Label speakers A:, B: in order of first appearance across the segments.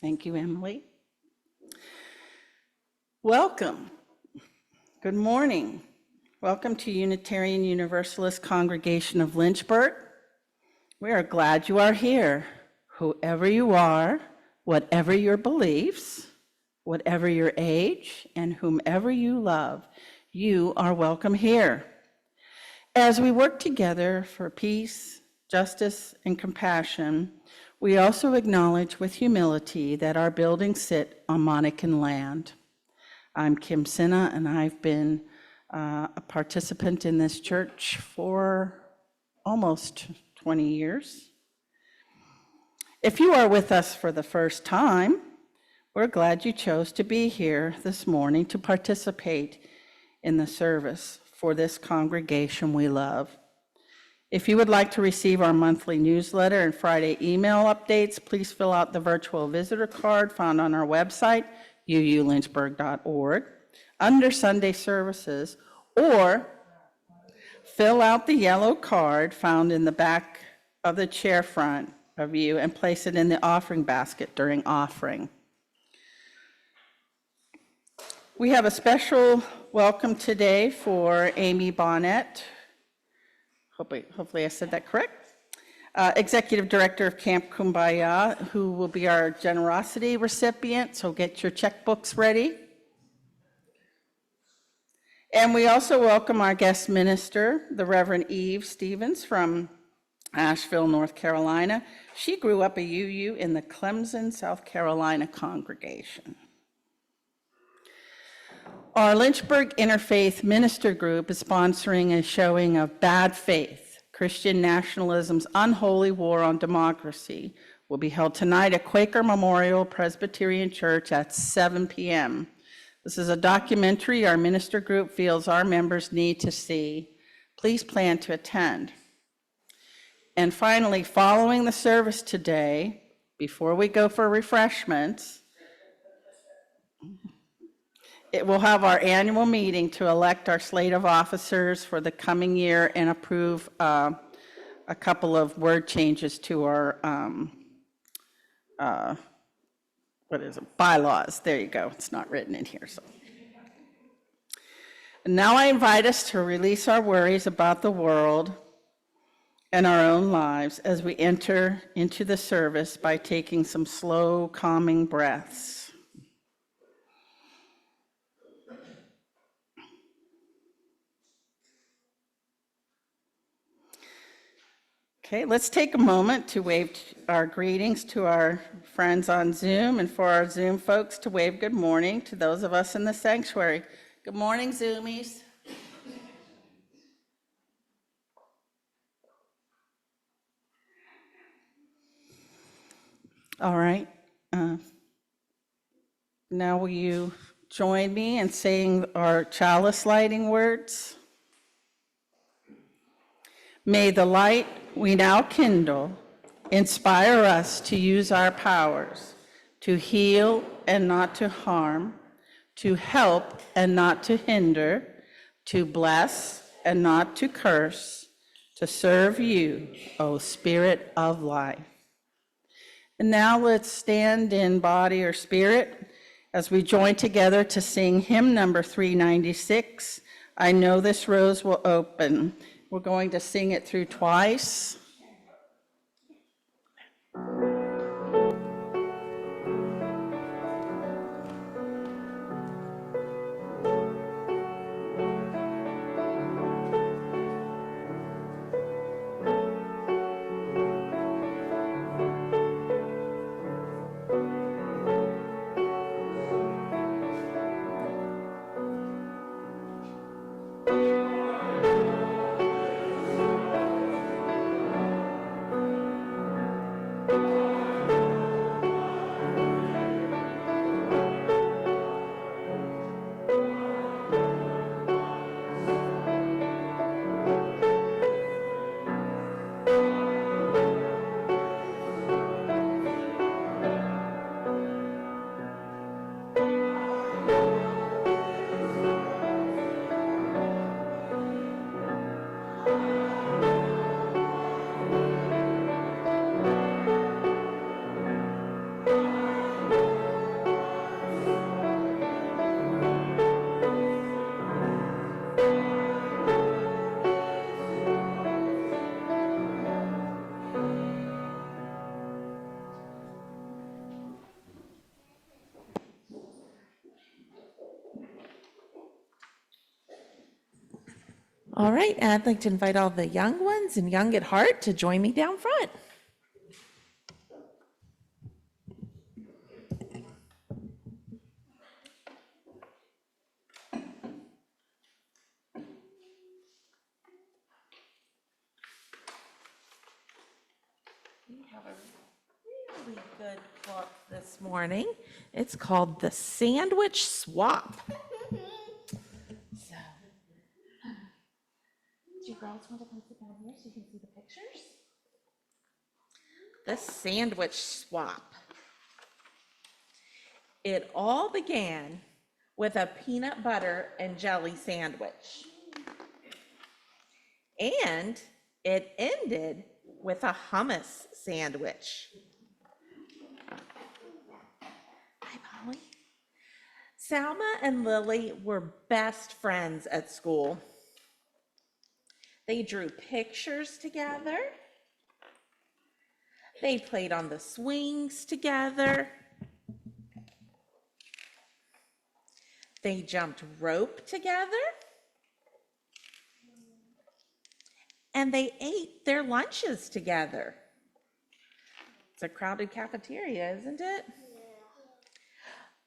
A: Thank you, Emily. Welcome. Good morning. Welcome to Unitarian Universalist Congregation of Lynchburg. We are glad you are here. Whoever you are, whatever your beliefs, whatever your age, and whomever you love, you are welcome here. As we work together for peace, justice, and compassion, we also acknowledge with humility that our buildings sit on Monacan land. I'm Kim Sinha, and I've been a participant in this church for almost 20 years. If you are with us for the first time, we're glad you chose to be here this morning to participate in the service for this congregation we love. If you would like to receive our monthly newsletter and Friday email updates, please fill out the virtual visitor card found on our website, uulynchburg.org, under Sunday services, or fill out the yellow card found in the back of the chair front of you and place it in the offering basket during offering. We have a special welcome today for Amy Bonnet. Hopefully I said that correct. Executive Director of Camp Kumbaya, who will be our generosity recipient, so get your checkbooks ready. And we also welcome our guest minister, the Reverend Eve Stevens from Asheville, North Carolina. She grew up a UU in the Clemson, South Carolina congregation. Our Lynchburg Interfaith Minister Group is sponsoring a showing of Bad Faith, Christian Nationalism's Unholy War on Democracy. Will be held tonight at Quaker Memorial Presbyterian Church at 7 p.m. This is a documentary our minister group feels our members need to see. Please plan to attend. And finally, following the service today, before we go for refreshments, it will have our annual meeting to elect our slate of officers for the coming year and approve a couple of word changes to our bylaws. There you go. It's not written in here. So and now I invite us to release our worries about the world and our own lives as we enter into the service by taking some slow, calming breaths. Okay, let's take a moment to wave our greetings to our friends on Zoom, and for our Zoom folks to wave good morning to those of us in the sanctuary. Good morning, Zoomies. All right. Now will you join me in saying our chalice lighting words? May the light we now kindle inspire us to use our powers, to heal and not to harm, to help and not to hinder, to bless and not to curse, to serve you, O Spirit of life. And now let's stand in body or spirit as we join together to sing hymn number 396, I Know This Rose Will Open. We're going to sing it through twice.
B: All right, and I'd like to invite all the young ones and young at heart to join me down front. We have a really good book this morning. It's called The Sandwich Swap. So, do you girls want to come sit down here so you can see the pictures? The Sandwich Swap. It all began with a peanut butter and jelly sandwich. And it ended with a hummus sandwich. Hi, Polly. Salma and Lily were best friends at school. They drew pictures together. They played on the swings together. They jumped rope together. And they ate their lunches together. It's a crowded cafeteria, isn't it? Yeah.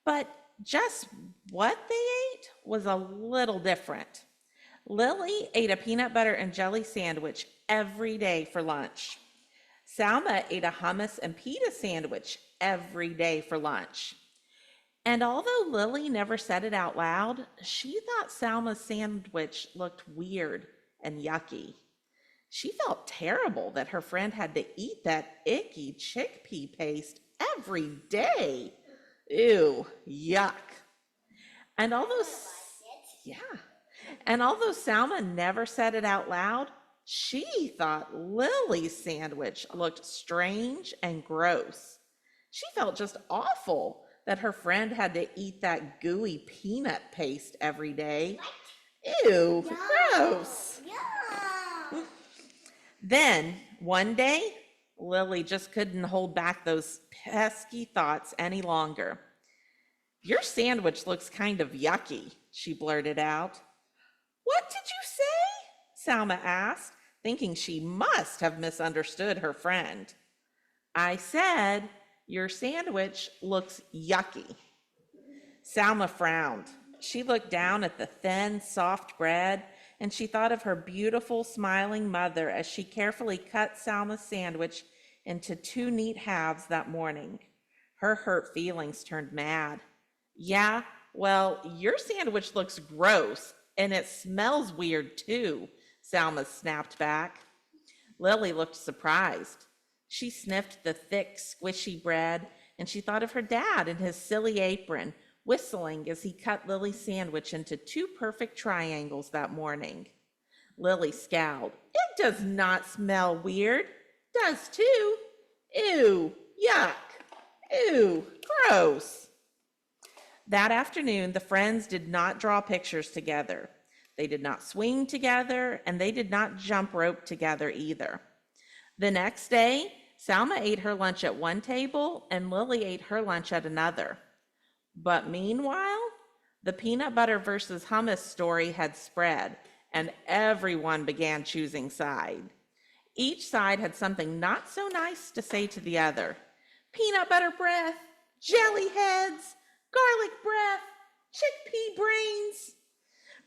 B: But just What they ate was a little different. Lily ate a peanut butter and jelly sandwich every day for lunch. Salma ate a hummus and pita sandwich every day for lunch. And although Lily never said it out loud, she thought Salma's sandwich looked weird and yucky. She felt terrible that her friend had to eat that icky chickpea paste every day. Ew, yuck. And although, yeah, and although Salma never said it out loud, she thought Lily's sandwich looked strange and gross. She felt just awful that her friend had to eat that gooey peanut paste every day. Ew, gross. Then, one day, Lily just couldn't hold back those pesky thoughts any longer. "Your sandwich looks kind of yucky," she blurted out. "What did you say?" Salma asked, thinking she must have misunderstood her friend. "I said, your sandwich looks yucky." Salma frowned. She looked down at the thin, soft bread, and she thought of her beautiful, smiling mother as she carefully cut Salma's sandwich into 2 neat halves that morning. Her hurt feelings turned mad. "Yeah, well, your sandwich looks gross, and it smells weird too," Salma snapped back. Lily looked surprised. She sniffed the thick, squishy bread, and she thought of her dad in his silly apron, whistling as he cut Lily's sandwich into 2 perfect triangles that morning. Lily scowled. "It does not smell weird. Does too. Ew, yuck. Ew, gross." That afternoon, the friends did not draw pictures together. They did not swing together, and they did not jump rope together either. The next day, Salma ate her lunch at one table, and Lily ate her lunch at another. But meanwhile, the peanut butter versus hummus story had spread, and everyone began choosing side. Each side had something not so nice to say to the other. Peanut butter breath, jelly heads, garlic breath, chickpea brains.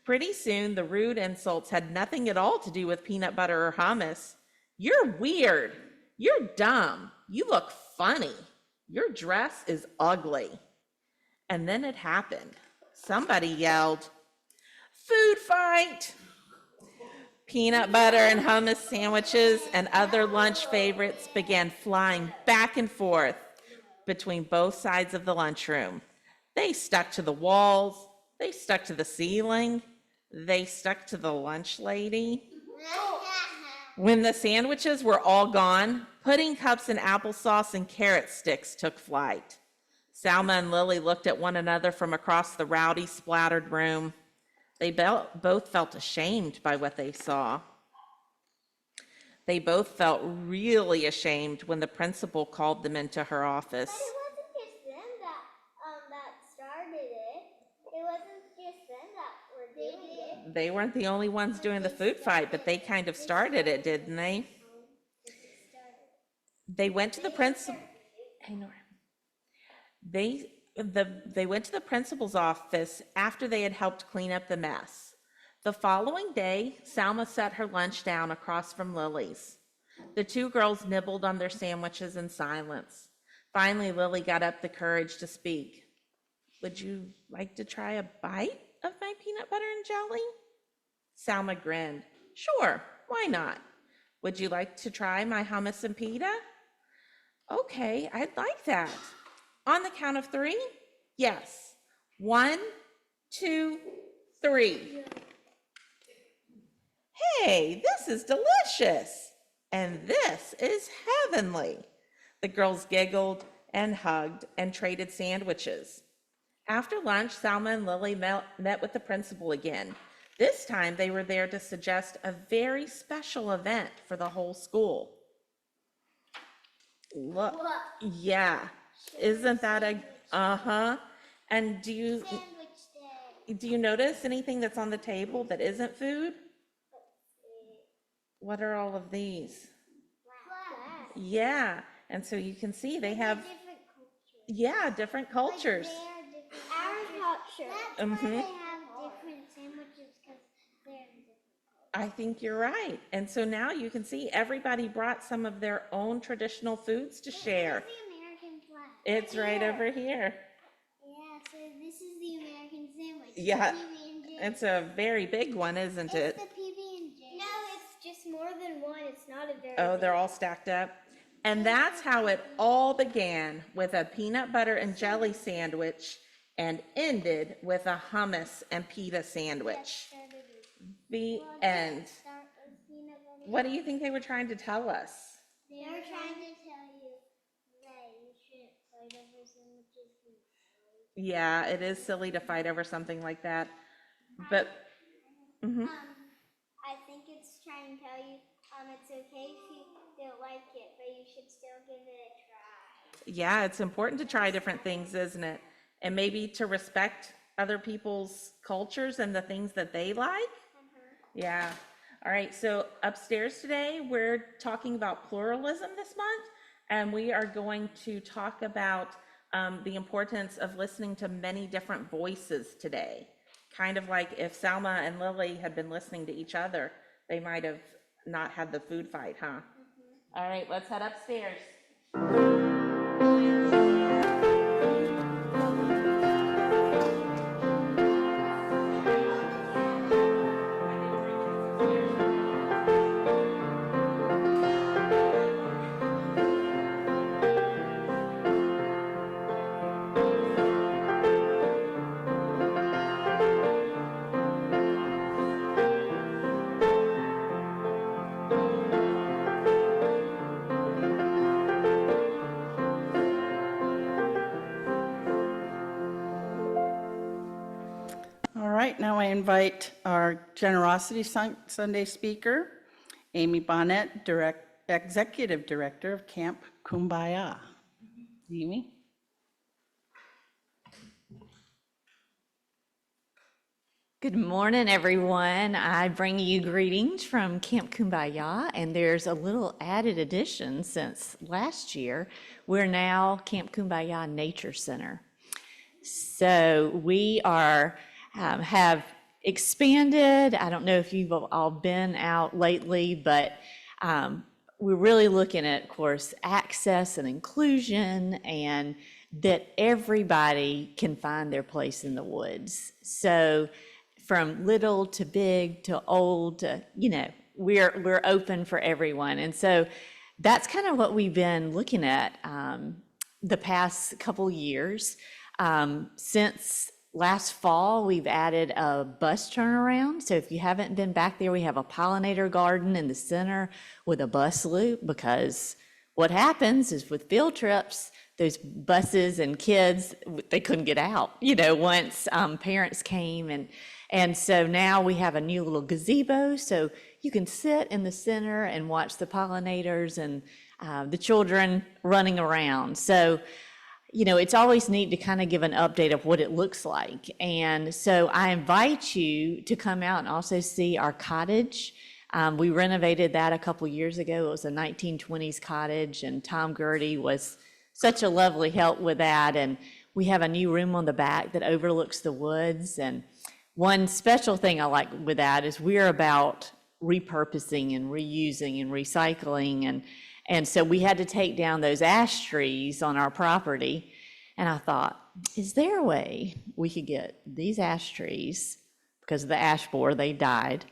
B: Pretty soon, the rude insults had nothing at all to do with peanut butter or hummus. "You're weird. You're dumb. You look funny. Your dress is ugly." And then it happened. Somebody yelled, "Food fight!" Peanut butter and hummus sandwiches and other lunch favorites began flying back and forth between both sides of the lunchroom. They stuck to the walls, they stuck to the ceiling, they stuck to the lunch lady. When the sandwiches were all gone, pudding cups and applesauce and carrot sticks took flight. Salma and Lily looked at one another from across the rowdy, splattered room. They both felt ashamed by what they saw. They both felt really ashamed when the principal called them into her office.
C: But it wasn't just them that started it. It wasn't just them that were doing it.
B: They weren't the only ones doing the food fight, but they kind of started it, didn't they? They went to the principal. Hey, Nora. They went to the principal's office after they had helped clean up the mess. The following day, Salma set her lunch down across from Lily's. The 2 girls nibbled on their sandwiches in silence. Finally, Lily got up the courage to speak. "Would you like to try a bite of my peanut butter and jelly?" Salma grinned. "Sure, why not? Would you like to try my hummus and pita?" "Okay, I'd like that. On the count of 3? Yes. 1, 2, 3. Hey, this is delicious. And this is heavenly." The girls giggled and hugged and traded sandwiches. After lunch, Salma and Lily met with the principal again. This time they were there to suggest a very special event for the whole school. Look, yeah, isn't that a, And do you notice anything that's on the table that isn't food? What are all of these? Yeah, and so you can see they have, different cultures.
C: Our That's why
B: Mhm.
C: they have different sandwiches, because they're different.
B: I think you're right. And so now you can see everybody brought some of their own traditional foods to share.
C: This is the American flag.
B: It's right over here.
C: Yeah, so this is the American sandwich.
B: Yeah.
C: The PB&J.
B: It's a very big one, isn't it?
C: It's the PB&J. No, it's just more than one. It's not a very
B: Oh, they're
C: big
B: all stacked up. And that's how it all began, with a peanut butter and jelly sandwich and ended with a hummus and pita sandwich.
C: started with.
B: The end.
C: Start with peanut butter.
B: What do you think they were trying to tell us?
C: They were trying to tell you that you shouldn't fight over sandwiches.
B: Yeah, it is silly to fight over something like that. But, mhm.
C: I think it's trying to tell you it's okay if you don't like it, but you should still give it a try.
B: Yeah, it's important to try different things, isn't it? And maybe to respect other people's cultures and the things that they like. Yeah. All right. So upstairs today, we're talking about pluralism this month, and we are going to talk about the importance of listening to many different voices today. Kind of like if Salma and Lily had been listening to each other, they might have not had the food fight, huh? All right, let's head upstairs.
A: All right, now I invite our Generosity Sunday speaker, Amy Bonnet, Executive Director of Camp Kumbaya. Amy?
D: Good morning, everyone. I bring you greetings from Camp Kumbaya, and there's a little added addition since last year. We're now Camp Kumbaya Nature Center. So we are have expanded. I don't know if you've all been out lately, but we're really looking at, of course, access and inclusion, and that everybody can find their place in the woods. So from little to big to old to, we're open for everyone. And so that's kind of what we've been looking at the past couple years. Since last fall, we've added a bus turnaround. So if you haven't been back there, we have a pollinator garden in the center with a bus loop, because what happens is with field trips, those buses and kids, they couldn't get out, once parents came. And so now we have a new little gazebo, so you can sit in the center and watch the pollinators and the children running around. So, it's always neat to kind of give an update of what it looks like. And so I invite you to come out and also see our cottage. We renovated that a couple years ago. It was a 1920s cottage, and Tom Gertie was such a lovely help with that. And we have a new room on the back that overlooks the woods. And one special thing I like with that is we're about repurposing and reusing and recycling. And so we had to take down those ash trees on our property. And I thought, is there a way we could get these ash trees, because of the ash borer, they died,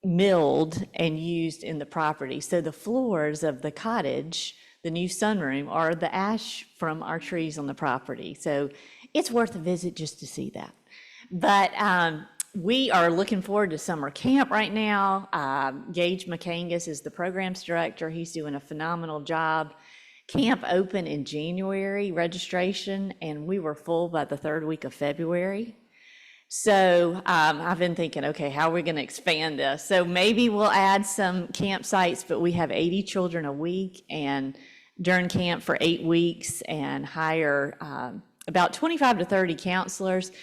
D: milled and used in the property? So the floors of the cottage, the new sunroom, are the ash from our trees on the property. So it's worth a visit just to see that. But we are looking forward to summer camp right now. Gage McCangus is the programs director. He's doing a phenomenal job. Camp opened in January, registration, and we were full by the third week of February. So I've been thinking, okay, how are we going to expand this? So maybe we'll add some campsites, but we have 80 children a week and during camp for 8 weeks, and hire about 25 to 30 counselors.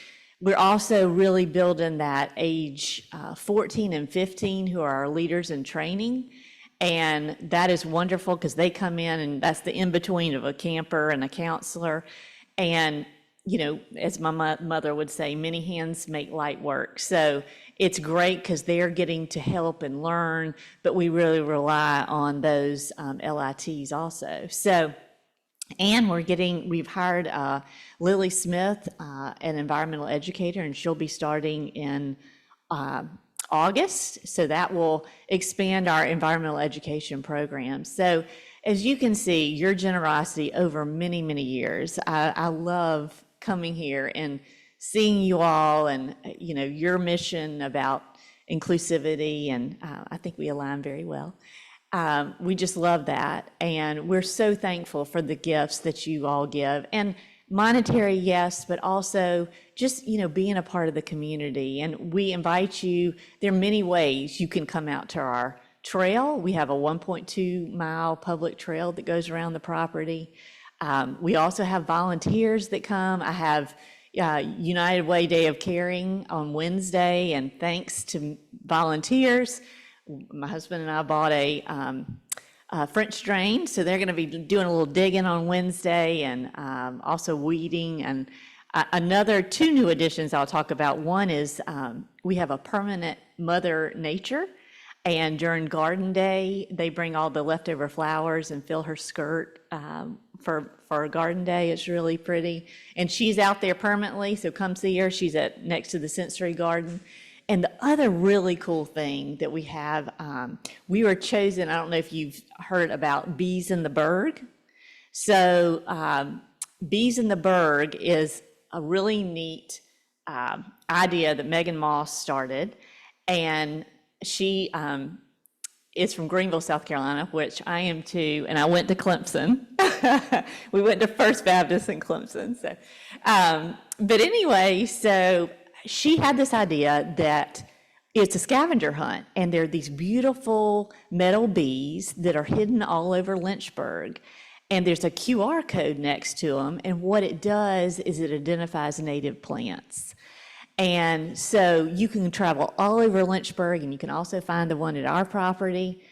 D: We're also really building that age 14 and 15 who are our leaders in training. And that is wonderful because they come in, and that's the in-between of a camper and a counselor. And as my mother would say, many hands make light work. So it's great because they're getting to help and learn, but we really rely on those LITs also. So, and we've hired Lily Smith, an environmental educator, and she'll be starting in August. So that will expand our environmental education program. So as you can see, your generosity over many, many years, I love coming here and seeing you all and, your mission about inclusivity, and I think we align very well. We just love that, and we're so thankful for the gifts that you all give, and monetary, yes, but also just, being a part of the community. And we invite you, there are many ways you can come out to our trail. We have a 1.2-mile public trail that goes around the property. We also have volunteers that come. I have United Way Day of Caring on Wednesday, and thanks to volunteers, my husband and I bought a French drain, so they're going to be doing a little digging on Wednesday, and also weeding. And another 2 new additions I'll talk about. One is we have a permanent Mother Nature, and during Garden Day, they bring all the leftover flowers and fill her skirt for Garden Day. It's really pretty. And she's out there permanently, so come see her. She's next to the sensory garden. And the other really cool thing that we have, we were chosen, I don't know if you've heard about Bees in the Berg. So Bees in the Berg is a really neat idea that Megan Moss started. And she is from Greenville, South Carolina, which I am too, and I went to Clemson. We went to First Baptist in Clemson. So, but anyway, so she had this idea that it's a scavenger hunt, and there are these beautiful metal bees that are hidden all over Lynchburg, and there's a QR code next to them, and what it does is it identifies native plants. And so you can travel all over Lynchburg, and you can also find the one at our property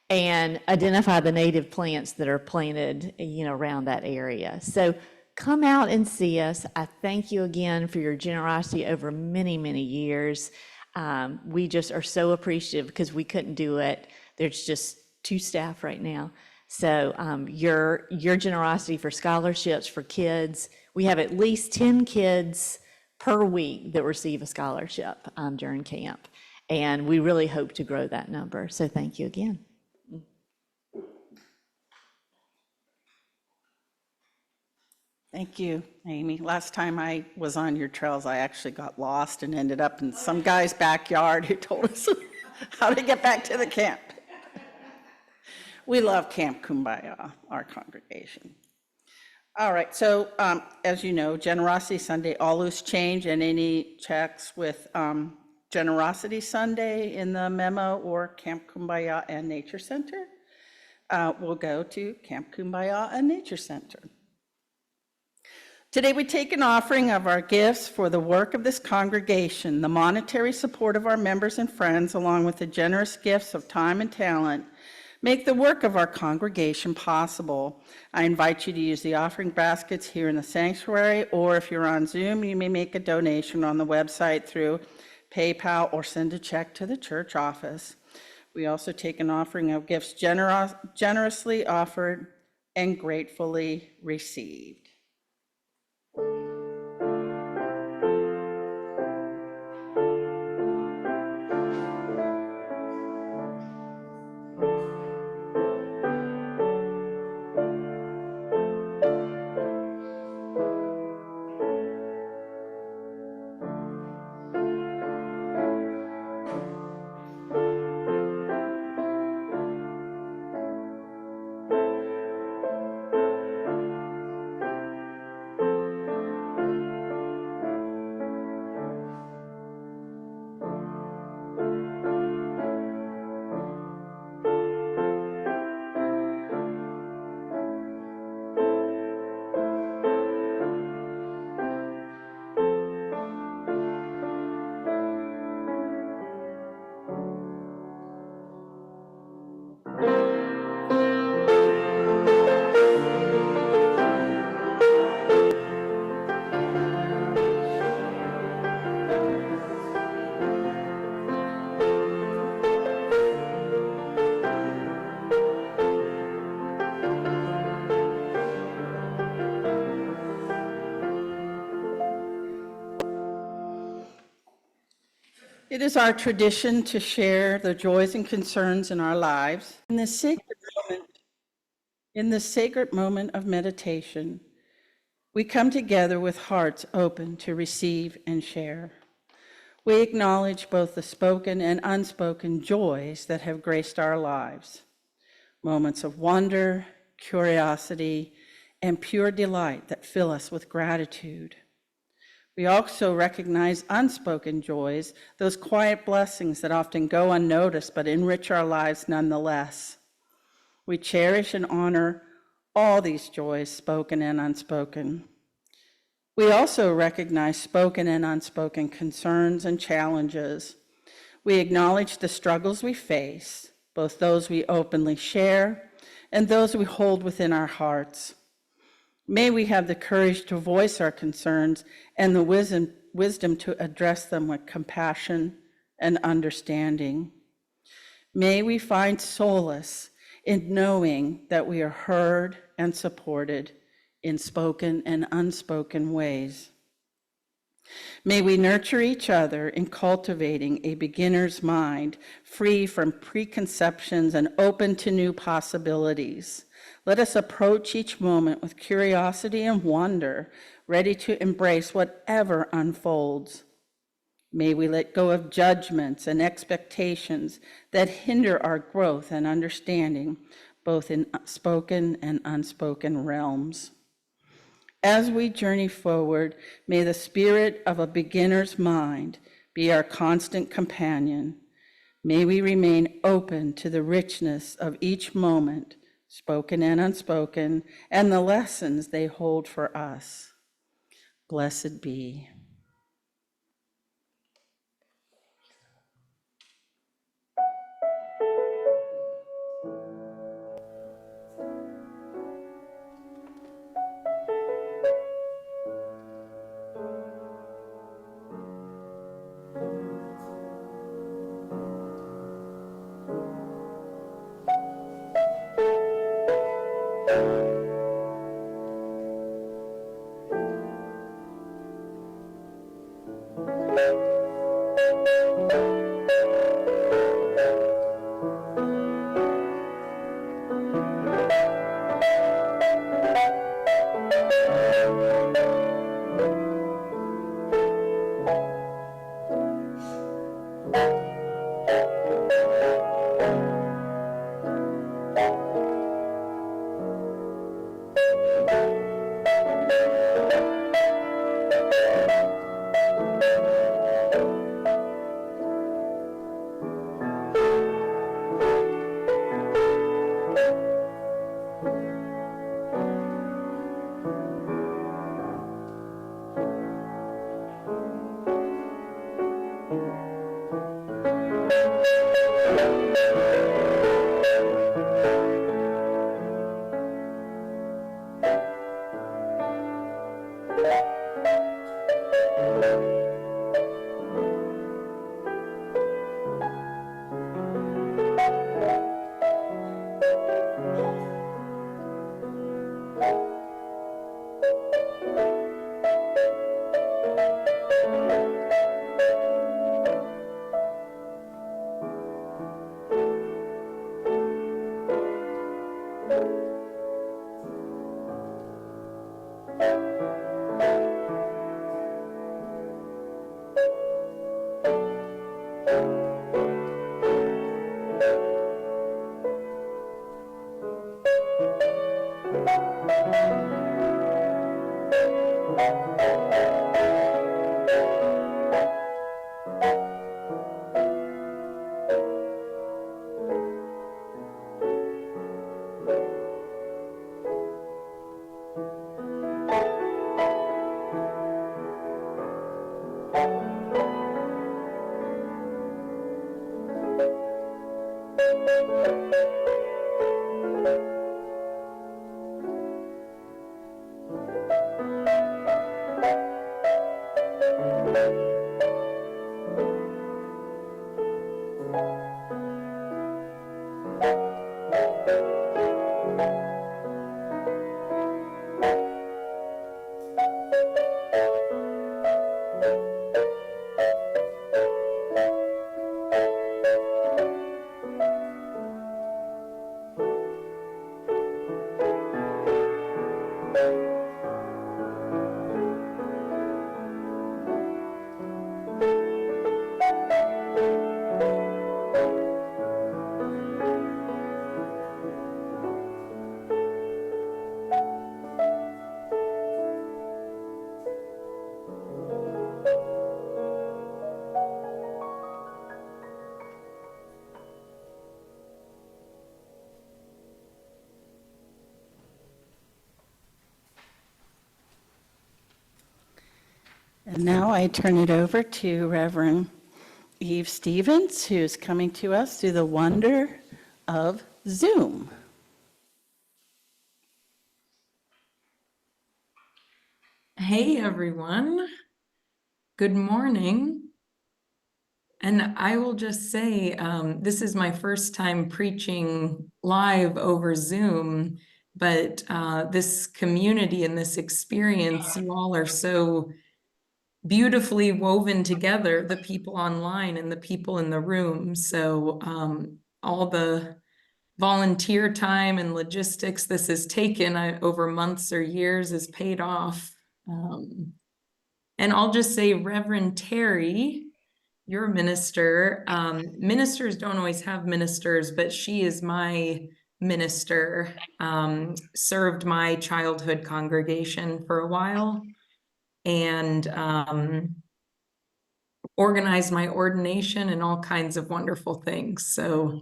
D: and identify the native plants that are planted, around that area. So come out and see us. I thank you again for your generosity over many, many years. We just are so appreciative because we couldn't do it. There's just 2 staff right now. So your generosity for scholarships for kids, we have at least 10 kids per week that receive a scholarship during camp. And we really hope to grow that number. So thank you again.
A: Thank you, Amy. Last time I was on your trails, I actually got lost and ended up in some guy's backyard who told us how to get back to the camp. We love Camp Kumbaya, our congregation. All right, so as you know, Generosity Sunday, all loose change, and any checks with Generosity Sunday in the memo or Camp Kumbaya and Nature Center will go to Camp Kumbaya and Nature Center. Today we take an offering of our gifts for the work of this congregation, the monetary support of our members and friends, along with the generous gifts of time and talent, make the work of our congregation possible. I invite you to use the offering baskets here in the sanctuary, or if you're on Zoom, you may make a donation on the website through PayPal or send a check to the church office. We also take an offering of gifts generously offered and gratefully received. It is our tradition to share the joys and concerns in our lives. In this sacred moment of meditation, we come together with hearts open to receive and share. We acknowledge both the spoken and unspoken joys that have graced our lives, moments of wonder, curiosity, and pure delight that fill us with gratitude. We also recognize unspoken joys, those quiet blessings that often go unnoticed but enrich our lives nonetheless. We cherish and honor all these joys, spoken and unspoken. We also recognize spoken and unspoken concerns and challenges. We acknowledge the struggles we face, both those we openly share and those we hold within our hearts. May we have the courage to voice our concerns and the wisdom to address them with compassion and understanding. May we find solace in knowing that we are heard and supported in spoken and unspoken ways. May we nurture each other in cultivating a beginner's mind, free from preconceptions and open to new possibilities. Let us approach each moment with curiosity and wonder, ready to embrace whatever unfolds. May we let go of judgments and expectations that hinder our growth and understanding, both in spoken and unspoken realms. As we journey forward, may the spirit of a beginner's mind be our constant companion. May we remain open to the richness of each moment, spoken and unspoken, and the lessons they hold for us. Blessed be. And now I turn it over to Reverend Eve Stevens, who's coming to us through the wonder of Zoom.
E: Hey everyone, good morning. And I will just say, this is my first time preaching live over Zoom, but this community and this experience, you all are so beautifully woven together, the people online and the people in the room. So all the volunteer time and logistics this has taken over months or years is paid off. And I'll just say, Reverend Terry, your minister. Ministers don't always have ministers, but she is my minister, served my childhood congregation for a while, and organized my ordination and all kinds of wonderful things. So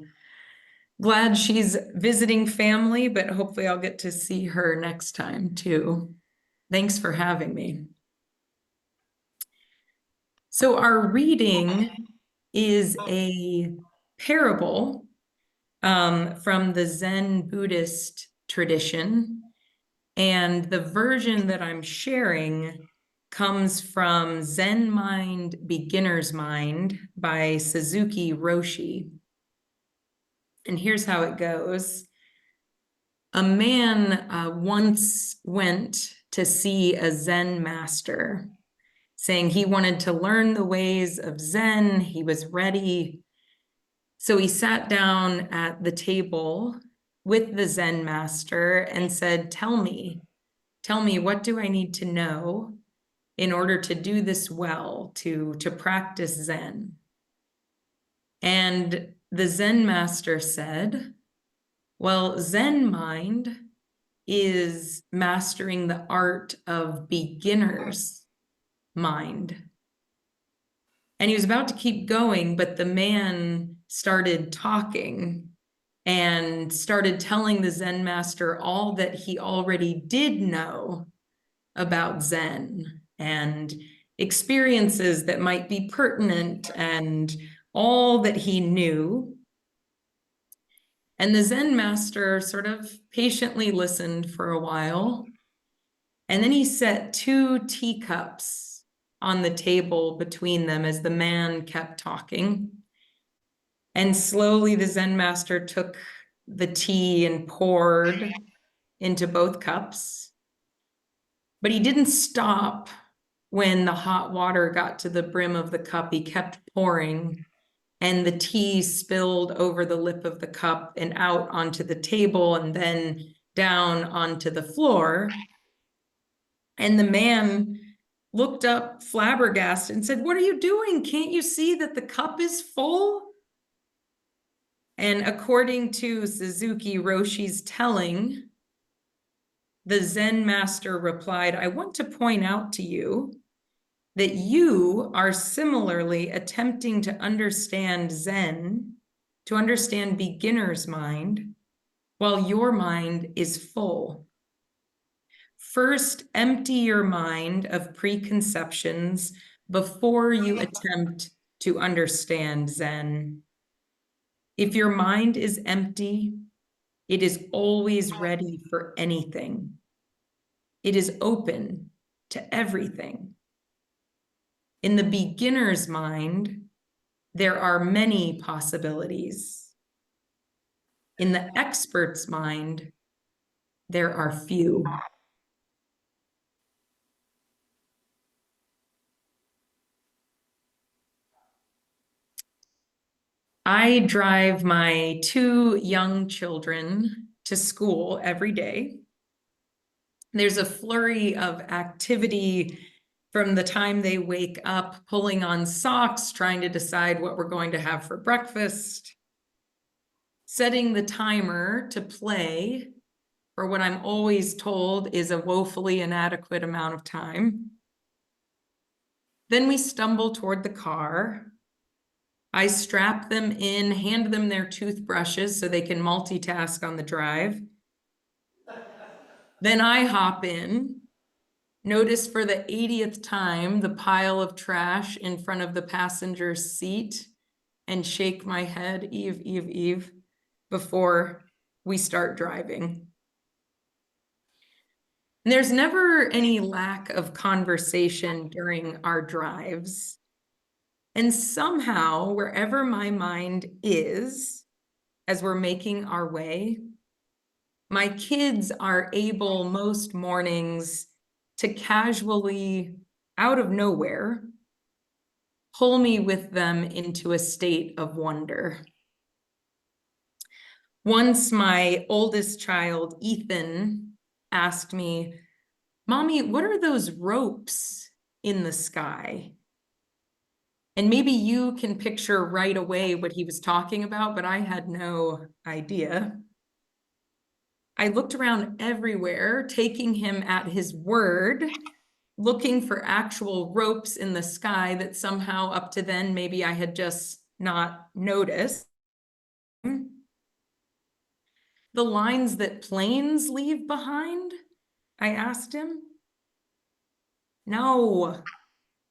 E: glad she's visiting family, but hopefully I'll get to see her next time too. Thanks for having me. So our reading is a parable from the Zen Buddhist tradition. And the version that I'm sharing comes from Zen Mind, Beginner's Mind by Suzuki Roshi. And here's how it goes. A man once went to see a Zen master, saying he wanted to learn the ways of Zen. He was ready. So he sat down at the table with the Zen master and said, tell me, what do I need to know in order to do this well, to practice Zen? And the Zen master said, well, Zen mind is mastering the art of beginner's mind. And he was about to keep going, but the man started talking and started telling the Zen master all that he already did know about Zen and experiences that might be pertinent and all that he knew. And the Zen master sort of patiently listened for a while. And then he set 2 teacups on the table between them as the man kept talking. And slowly the Zen master took the tea and poured into both cups. But he didn't stop when the hot water got to the brim of the cup. He kept pouring, and the tea spilled over the lip of the cup and out onto the table and then down onto the floor. And the man looked up flabbergasted and said, what are you doing? Can't you see that the cup is full? And according to Suzuki Roshi's telling, the Zen master replied, I want to point out to you that you are similarly attempting to understand Zen, to understand beginner's mind, while your mind is full. First, empty your mind of preconceptions before you attempt to understand Zen. If your mind is empty, it is always ready for anything. It is open to everything. In the beginner's mind, there are many possibilities. In the expert's mind, there are few. I drive my 2 young children to school every day. There's a flurry of activity from the time they wake up, pulling on socks, trying to decide what we're going to have for breakfast, setting the timer to play for what I'm always told is a woefully inadequate amount of time. Then we stumble toward the car. I strap them in, hand them their toothbrushes so they can multitask on the drive. Then I hop in, notice for the 80th time the pile of trash in front of the passenger seat, and shake my head, Eve, Eve, Eve, before we start driving. And there's never any lack of conversation during our drives. And somehow, wherever my mind is, as we're making our way, my kids are able most mornings to casually, out of nowhere, pull me with them into a state of wonder. Once my oldest child, Ethan, asked me, "Mommy, what are those ropes in the sky?" And maybe you can picture right away what he was talking about, but I had no idea. I looked around everywhere, taking him at his word, looking for actual ropes in the sky that somehow up to then maybe I had just not noticed. The lines that planes leave behind? I asked him. No.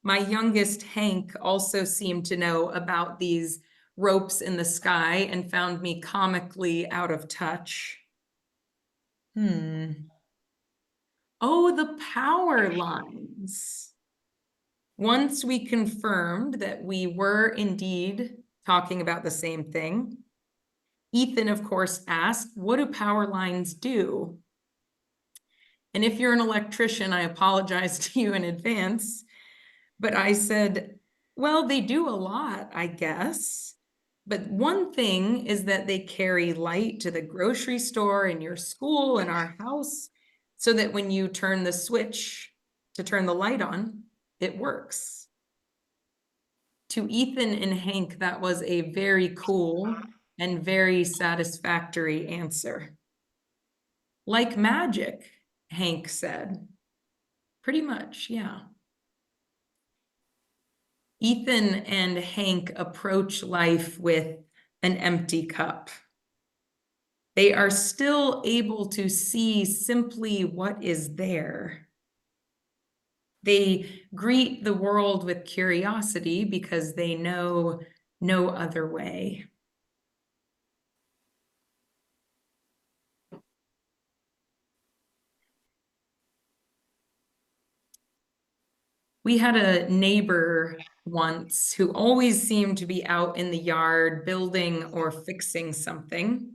E: My youngest, Hank, also seemed to know about these ropes in the sky and found me comically out of touch. Oh, the power lines. Once we confirmed that we were indeed talking about the same thing, Ethan, of course, asked, "What do power lines do?" And if you're an electrician, I apologize to you in advance, but I said, well, they do a lot, I guess. But one thing is that they carry light to the grocery store and your school and our house, so that when you turn the switch to turn the light on, it works. To Ethan and Hank, that was a very cool and very satisfactory answer. Like magic, Hank said. Pretty much, yeah. Ethan and Hank approach life with an empty cup. They are still able to see simply what is there. They greet the world with curiosity because they know no other way. We had a neighbor once who always seemed to be out in the yard building or fixing something.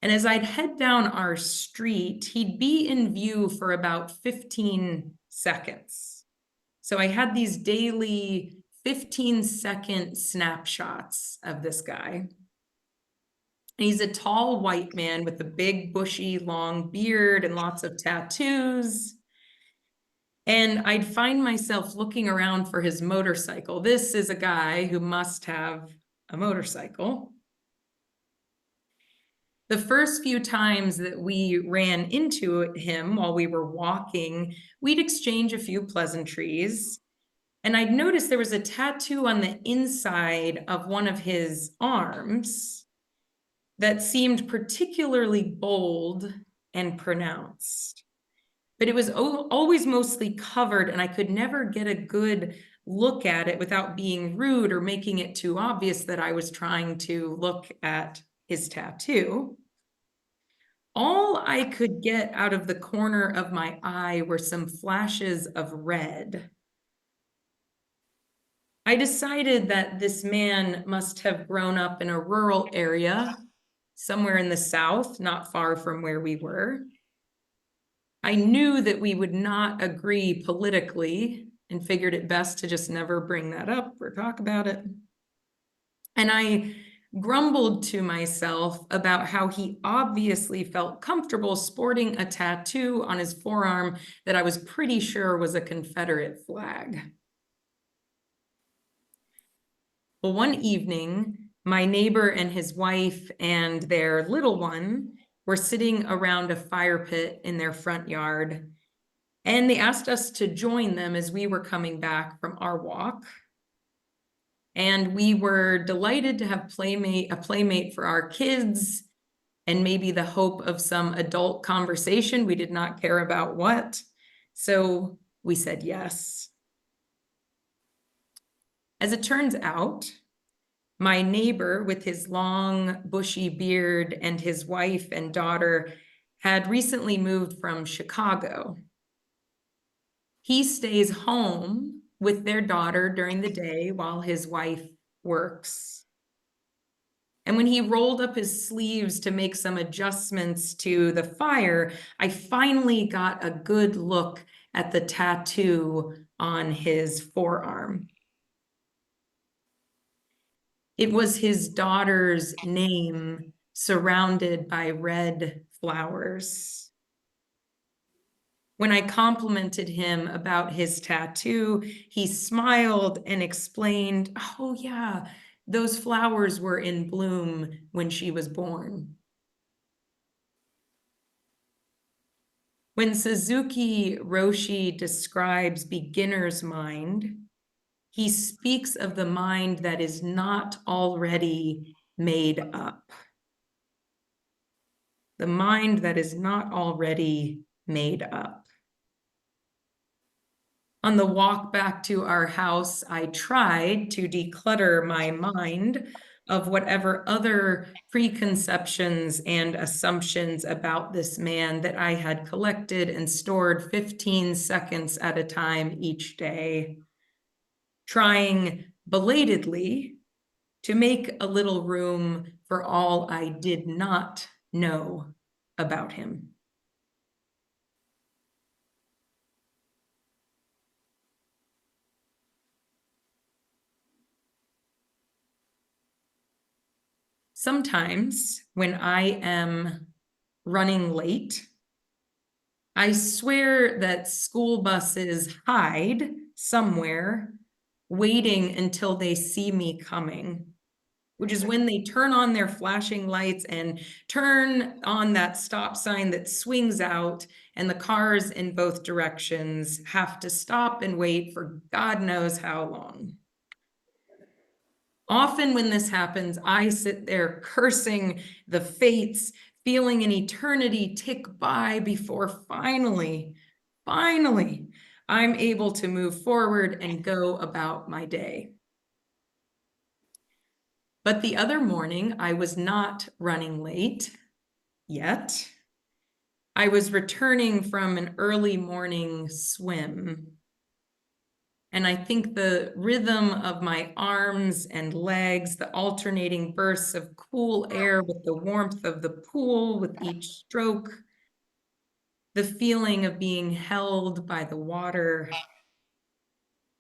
E: And as I'd head down our street, he'd be in view for about 15 seconds. So I had these daily 15-second snapshots of this guy. He's a tall white man with a big, bushy, long beard and lots of tattoos. And I'd find myself looking around for his motorcycle. This is a guy who must have a motorcycle. The first few times that we ran into him while we were walking, we'd exchange a few pleasantries. And I'd noticed there was a tattoo on the inside of one of his arms that seemed particularly bold and pronounced. But it was always mostly covered, and I could never get a good look at it without being rude or making it too obvious that I was trying to look at his tattoo. All I could get out of the corner of my eye were some flashes of red. I decided that this man must have grown up in a rural area, somewhere in the South, not far from where we were. I knew that we would not agree politically and figured it best to just never bring that up or talk about it. And I grumbled to myself about how he obviously felt comfortable sporting a tattoo on his forearm that I was pretty sure was a Confederate flag. Well, one evening, my neighbor and his wife and their little one were sitting around a fire pit in their front yard, and they asked us to join them as we were coming back from our walk. And we were delighted to have a playmate for our kids, and maybe the hope of some adult conversation. We did not care about what. So we said yes. As it turns out, my neighbor with his long, bushy beard and his wife and daughter had recently moved from Chicago. He stays home with their daughter during the day while his wife works. And when he rolled up his sleeves to make some adjustments to the fire, I finally got a good look at the tattoo on his forearm. It was his daughter's name surrounded by red flowers. When I complimented him about his tattoo, he smiled and explained, "Oh yeah, those flowers were in bloom when she was born." When Suzuki Roshi describes beginner's mind, he speaks of the mind that is not already made up. The mind that is not already made up. On the walk back to our house, I tried to declutter my mind of whatever other preconceptions and assumptions about this man that I had collected and stored 15 seconds at a time each day, trying belatedly to make a little room for all I did not know about him. Sometimes when I am running late, I swear that school buses hide somewhere, waiting until they see me coming, which is when they turn on their flashing lights and turn on that stop sign that swings out, and the cars in both directions have to stop and wait for God knows how long. Often when this happens, I sit there cursing the fates, feeling an eternity tick by before finally, I'm able to move forward and go about my day. But the other morning, I was not running late yet. I was returning from an early morning swim. And I think the rhythm of my arms and legs, the alternating bursts of cool air with the warmth of the pool with each stroke, the feeling of being held by the water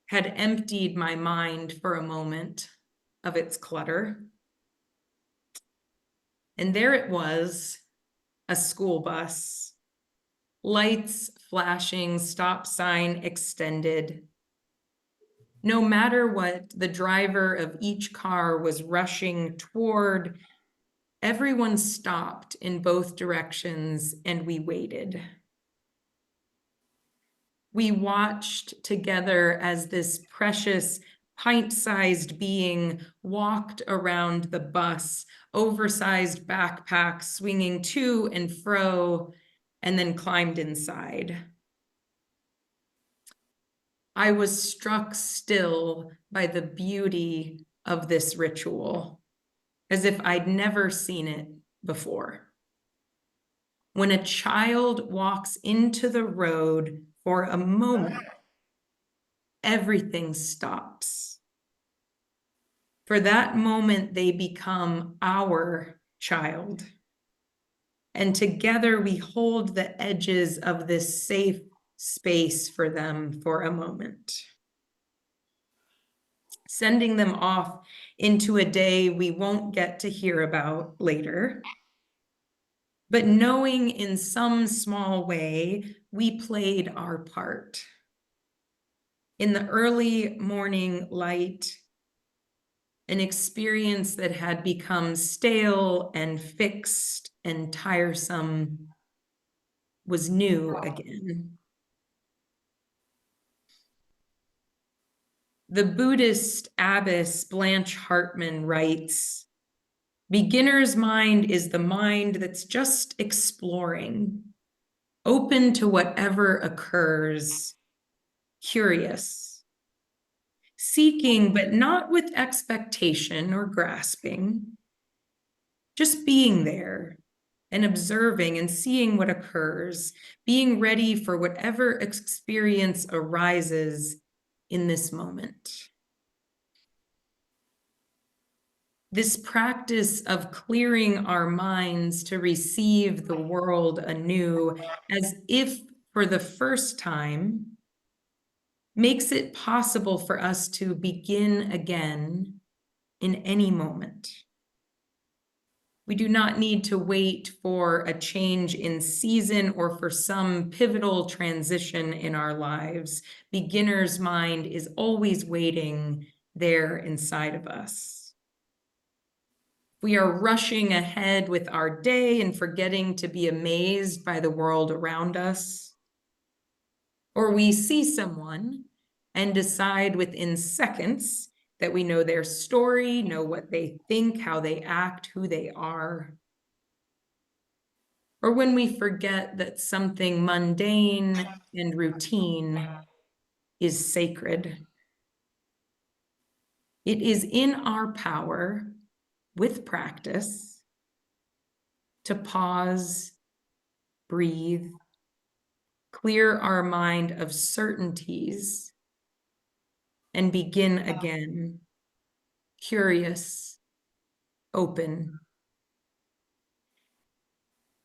E: had emptied my mind for a moment of its clutter. And there it was, a school bus, lights flashing, stop sign extended. No matter what the driver of each car was rushing toward, everyone stopped in both directions and we waited. We watched together as this precious pint-sized being walked around the bus, oversized backpack swinging to and fro, and then climbed inside. I was struck still by the beauty of this ritual, as if I'd never seen it before. When a child walks into the road for a moment, everything stops. For that moment, they become our child. And together we hold the edges of this safe space for them for a moment, sending them off into a day we won't get to hear about later, but knowing in some small way we played our part. In the early morning light, an experience that had become stale and fixed and tiresome was new again. The Buddhist abbess Blanche Hartman writes, "Beginner's mind is the mind that's just exploring, open to whatever occurs, curious, seeking, but not with expectation or grasping, just being there and observing and seeing what occurs, being ready for whatever experience arises in this moment. This practice of clearing our minds to receive the world anew, as if for the first time, makes it possible for us to begin again in any moment. We do not need to wait for a change in season or for some pivotal transition in our lives. Beginner's mind is always waiting there inside of us. We are rushing ahead with our day and forgetting to be amazed by the world around us. Or we see someone and decide within seconds that we know their story, know what they think, how they act, who they are. Or when we forget that something mundane and routine is sacred. It is in our power, with practice, to pause, breathe, clear our mind of certainties, and begin again, curious, open.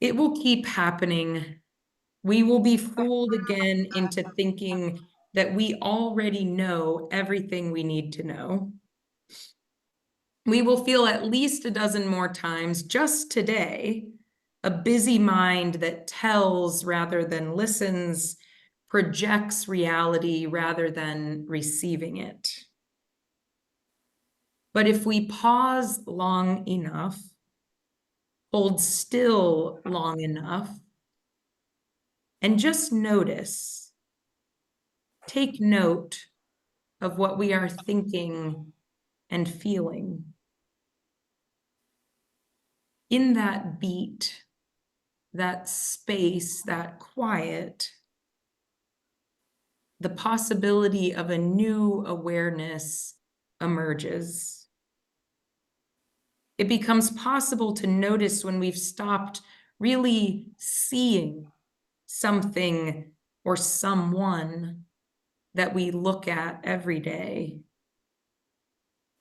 E: It will keep happening. We will be fooled again into thinking that we already know everything we need to know. We will feel at least a dozen more times just today, a busy mind that tells rather than listens, projects reality rather than receiving it. But if we pause long enough, hold still long enough, and just notice, take note of what we are thinking and feeling. In that beat, that space, that quiet, the possibility of a new awareness emerges. It becomes possible to notice when we've stopped really seeing something or someone that we look at every day.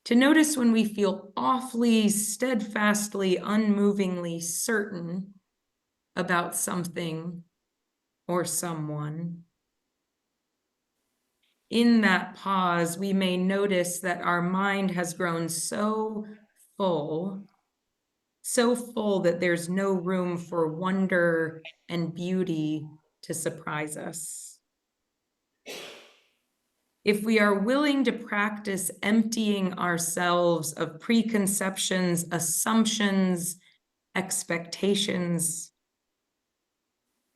E: To notice when we feel awfully, steadfastly, unmovingly certain about something or someone. In that pause, we may notice that our mind has grown so full that there's no room for wonder and beauty to surprise us. If we are willing to practice emptying ourselves of preconceptions, assumptions, expectations,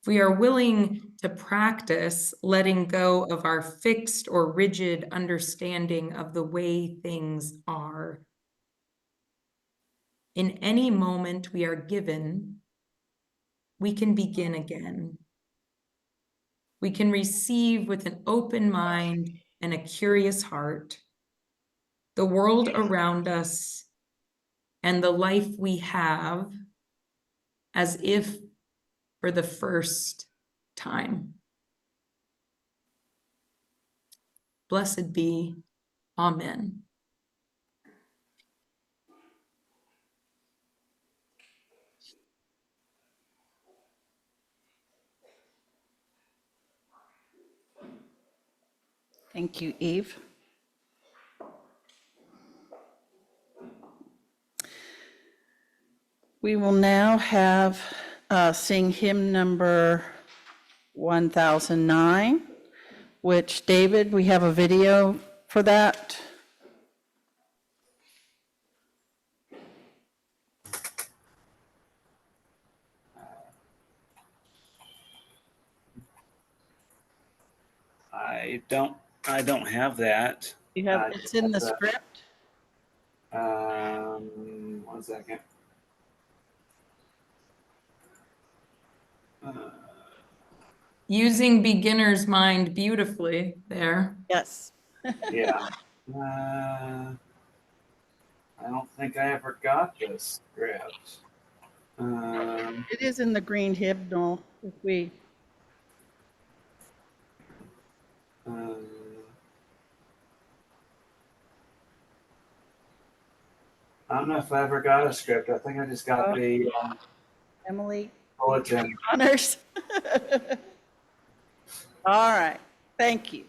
E: if we are willing to practice letting go of our fixed or rigid understanding of the way things are, in any moment we are given, we can begin again. We can receive with an open mind and a curious heart the world around us and the life we have as if for the first time. Blessed be. Amen.
A: Thank you, Eve. We will now have sing hymn number 1009, which, David, we have a video for that.
F: I don't have that.
A: You have, it's in the script.
F: 1 second.
E: Using beginner's mind beautifully there.
A: Yes.
F: Yeah. I don't think I ever got this script.
A: It is in the green hymnal. If we,
F: Uh, I don't know if I ever got a script. I think I just got the
A: Emily,
F: bulletin.
A: honors. All right. Thank you.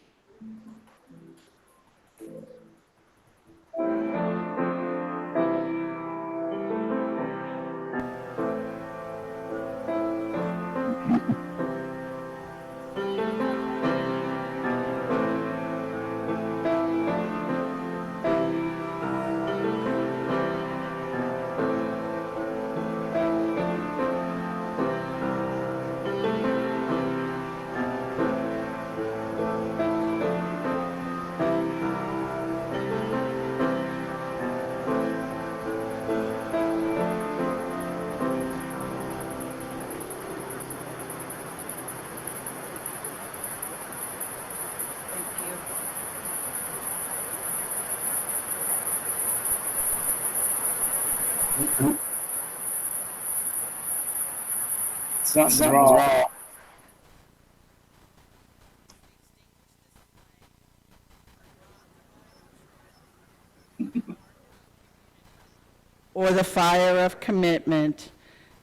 A: Thank you.
F: Something's wrong.
A: Or the fire of commitment.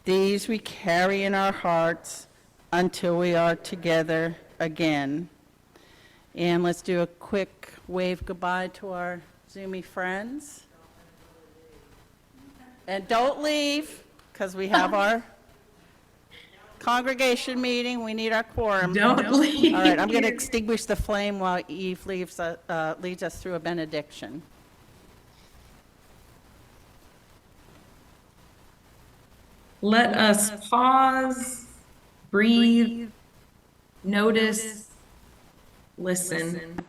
A: These we carry in our hearts until we are together again. And let's do a quick wave goodbye to our Zoomy friends. And don't leave, because we have our congregation meeting. We need our quorum.
E: Don't leave.
A: All right, I'm going to extinguish the flame while Eve leads us through a benediction.
E: Let us pause, breathe, notice, listen.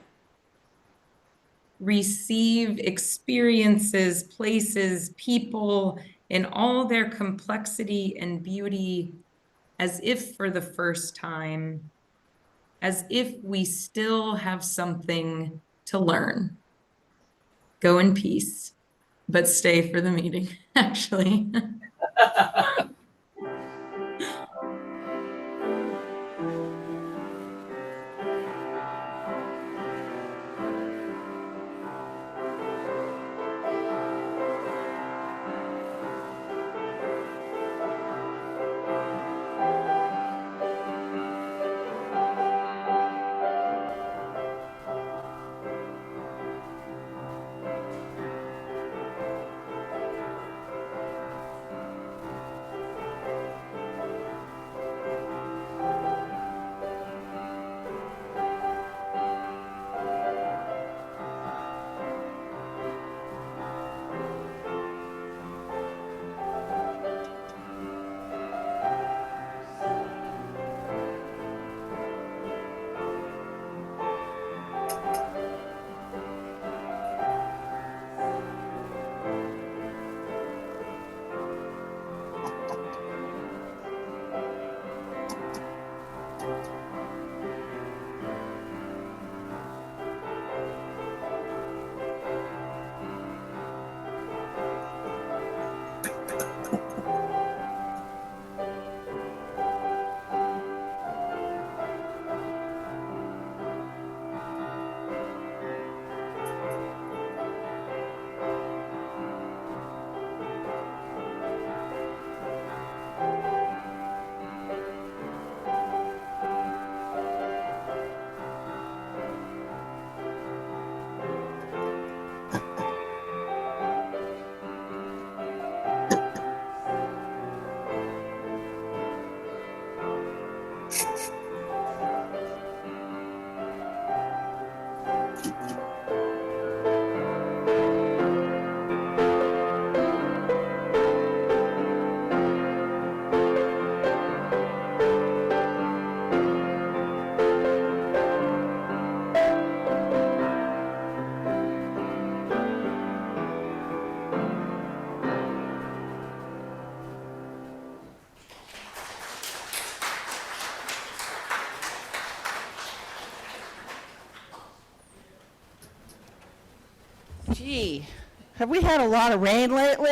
E: Receive experiences, places, people in all their complexity and beauty as if for the first time, as if we still have something to learn. Go in peace, but stay for the meeting, actually.
A: Gee, have we had a lot of rain lately?